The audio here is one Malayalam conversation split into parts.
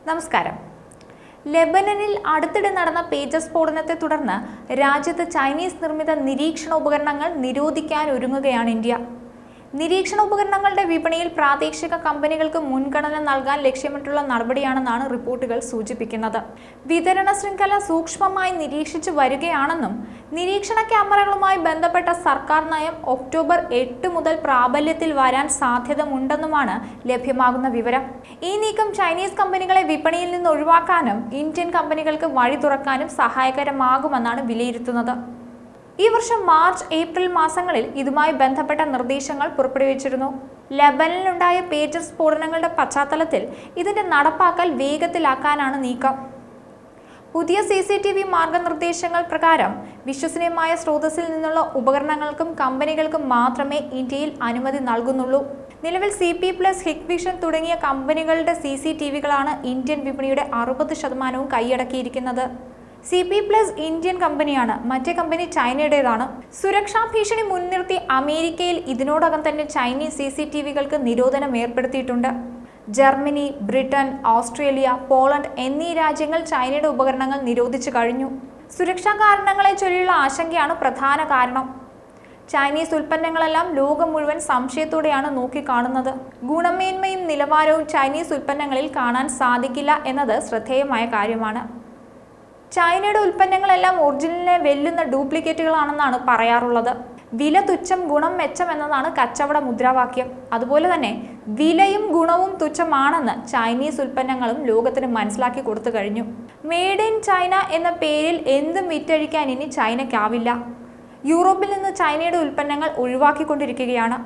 നമസ്കാരം. ലെബനനിൽ അടുത്തിടെ നടന്ന പേജർ സ്ഫോടനത്തെ തുടർന്ന് രാജ്യത്ത് ചൈനീസ് നിർമ്മിത നിരീക്ഷണ ഉപകരണങ്ങൾ നിരോധിക്കാൻ ഒരുങ്ങുകയാണ് ഇന്ത്യ. നിരീക്ഷണ ഉപകരണങ്ങളുടെ വിപണിയിൽ പ്രാദേശിക കമ്പനികൾക്ക് മുൻഗണന നൽകാൻ ലക്ഷ്യമിട്ടുള്ള നടപടിയാണെന്നാണ് റിപ്പോർട്ടുകൾ സൂചിപ്പിക്കുന്നത്. വിതരണ ശൃംഖല സൂക്ഷ്മമായി നിരീക്ഷിച്ചു വരികയാണെന്നും നിരീക്ഷണ ക്യാമറകളുമായി ബന്ധപ്പെട്ട സർക്കാർ നയം ഒക്ടോബർ 8 മുതൽ പ്രാബല്യത്തിൽ വരാൻ സാധ്യതയുണ്ടെന്നുമാണ് ലഭ്യമാകുന്ന വിവരം. ഈ നീക്കം ചൈനീസ് കമ്പനികളെ വിപണിയിൽ നിന്ന് ഒഴിവാക്കാനും ഇന്ത്യൻ കമ്പനികൾക്ക് വഴി തുറക്കാനും സഹായകരമാകുമെന്നാണ് വിലയിരുത്തുന്നത്. ഈ വർഷം മാർച്ച്, ഏപ്രിൽ മാസങ്ങളിൽ ഇതുമായി ബന്ധപ്പെട്ട നിർദ്ദേശങ്ങൾ പുറപ്പെടുവിച്ചിരുന്നു. ലെബനനിലുണ്ടായ പേജർ സ്ഫോടനങ്ങളുടെ പശ്ചാത്തലത്തിൽ ഇതിന്റെ നടപ്പാക്കൽ വേഗത്തിലാക്കാനാണ് നീക്കം. പുതിയ CCTV മാർഗനിർദ്ദേശങ്ങൾ പ്രകാരം വിശ്വസനീയമായ സ്രോതസ്സിൽ നിന്നുള്ള ഉപകരണങ്ങൾക്കും കമ്പനികൾക്കും മാത്രമേ ഇന്ത്യയിൽ അനുമതി നൽകുന്നുള്ളൂ. നിലവിൽ CP+, ഹിക്വിഷൻ തുടങ്ങിയ കമ്പനികളുടെ CCTVകളാണ് ഇന്ത്യൻ വിപണിയുടെ 60% കൈയടക്കിയിരിക്കുന്നത്. CP+ ഇന്ത്യൻ കമ്പനിയാണ്, മറ്റേ കമ്പനി ചൈനയുടേതാണ്. സുരക്ഷാ ഭീഷണി മുൻനിർത്തി അമേരിക്കയിൽ ഇതിനോടകം തന്നെ ചൈനീസ് CCTVകൾക്ക് നിരോധനം ഏർപ്പെടുത്തിയിട്ടുണ്ട്. ജർമ്മനി, ബ്രിട്ടൻ, ഓസ്ട്രേലിയ, പോളണ്ട് എന്നീ രാജ്യങ്ങൾ ചൈനയുടെ ഉപകരണങ്ങൾ നിരോധിച്ചു കഴിഞ്ഞു. സുരക്ഷാ കാരണങ്ങളെ ചൊല്ലിയുള്ള ആശങ്കയാണ് പ്രധാന കാരണം. ചൈനീസ് ഉൽപ്പന്നങ്ങളെല്ലാം ലോകം മുഴുവൻ സംശയത്തോടെയാണ് നോക്കിക്കാണുന്നത്. ഗുണമേന്മയും നിലവാരവും ചൈനീസ് ഉൽപ്പന്നങ്ങളിൽ കാണാൻ സാധിക്കില്ല എന്നത് ശ്രദ്ധേയമായ കാര്യമാണ്. ചൈനയുടെ ഉൽപ്പന്നങ്ങളെല്ലാം ഒറിജിനലിനെ വെല്ലുന്ന ഡ്യൂപ്ലിക്കേറ്റുകളാണെന്നാണ് പറയാറുള്ളത്. വില തുച്ഛം, ഗുണം മെച്ചം എന്നതാണ് കച്ചവട മുദ്രാവാക്യം. അതുപോലെ തന്നെ വിലയും ഗുണവും തുച്ഛമാണെന്ന് ചൈനീസ് ഉൽപ്പന്നങ്ങളും ലോകത്തിന് മനസ്സിലാക്കി കൊടുത്തു കഴിഞ്ഞു. മെയ്ഡ് ഇൻ ചൈന എന്ന പേരിൽ എന്തും വിറ്റഴിക്കാൻ ഇനി ചൈനയ്ക്കാവില്ല. യൂറോപ്പിൽ നിന്ന് ചൈനയുടെ ഉൽപ്പന്നങ്ങൾ ഒഴിവാക്കിക്കൊണ്ടിരിക്കുകയാണ്.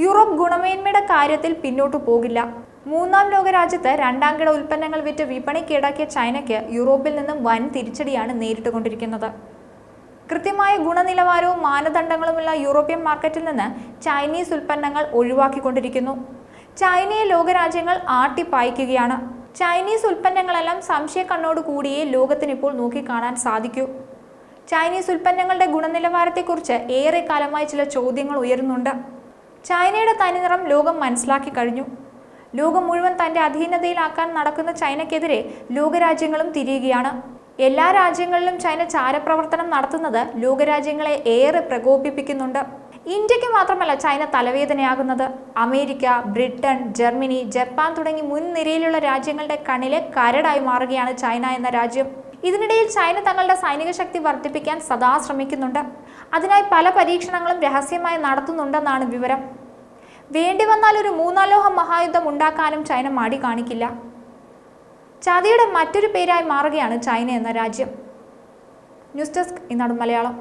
യൂറോപ്പ് ഗുണമേന്മയുടെ കാര്യത്തിൽ പിന്നോട്ടു പോകില്ല. മൂന്നാം ലോക രാജ്യത്ത് രണ്ടാം കിട ഉൽപ്പന്നങ്ങൾ വിറ്റ് വിപണി കീഴടക്കിയ ചൈനയ്ക്ക് യൂറോപ്പിൽ നിന്നും വൻ തിരിച്ചടിയാണ് നേരിട്ടുകൊണ്ടിരിക്കുന്നത്. കൃത്യമായ ഗുണനിലവാരവും മാനദണ്ഡങ്ങളുമുള്ള യൂറോപ്യൻ മാർക്കറ്റിൽ നിന്ന് ചൈനീസ് ഉൽപ്പന്നങ്ങൾ ഒഴിവാക്കിക്കൊണ്ടിരിക്കുന്നു. ചൈനയെ ലോകരാജ്യങ്ങൾ ആട്ടിപ്പായിക്കുകയാണ്. ചൈനീസ് ഉൽപ്പന്നങ്ങളെല്ലാം സംശയക്കണ്ണോട് കൂടിയേ ലോകത്തിനിപ്പോൾ നോക്കിക്കാണാൻ സാധിക്കൂ. ചൈനീസ് ഉൽപ്പന്നങ്ങളുടെ ഗുണനിലവാരത്തെക്കുറിച്ച് ഏറെ കാലമായി ചില ചോദ്യങ്ങൾ ഉയരുന്നുണ്ട്. ചൈനയുടെ തനിനിറം ലോകം മനസ്സിലാക്കി കഴിഞ്ഞു. ലോകം മുഴുവൻ തന്റെ അധീനതയിലാക്കാൻ നടക്കുന്ന ചൈനയ്ക്കെതിരെ ലോകരാജ്യങ്ങളും തിരിയുകയാണ്. എല്ലാ രാജ്യങ്ങളിലും ചൈന ചാരപ്രവർത്തനം നടത്തുന്നത് ലോകരാജ്യങ്ങളെ ഏറെ പ്രകോപിപ്പിക്കുന്നുണ്ട്. ഇന്ത്യക്ക് മാത്രമല്ല ചൈന തലവേദനയാകുന്നത്. അമേരിക്ക, ബ്രിട്ടൻ, ജർമ്മനി, ജപ്പാൻ തുടങ്ങി മുൻനിരയിലുള്ള രാജ്യങ്ങളുടെ കണ്ണിലെ കരടായി മാറുകയാണ് ചൈന എന്ന രാജ്യം. ഇതിനിടയിൽ ചൈന തങ്ങളുടെ സൈനിക ശക്തി വർദ്ധിപ്പിക്കാൻ സദാ ശ്രമിക്കുന്നുണ്ട്. അതിനായി പല പരീക്ഷണങ്ങളും രഹസ്യമായി നടത്തുന്നുണ്ടെന്നാണ് വിവരം. വേണ്ടി വന്നാൽ ഒരു മൂന്നാലോഹ മഹായുദ്ധം ഉണ്ടാക്കാനും ചൈന മടി കാണിക്കില്ല. ചതിയുടെ മറ്റൊരു പേരായി മാറുകയാണ് ചൈന എന്ന രാജ്യം. ന്യൂസ് ഡെസ്ക്, ഈനാട് മലയാളം.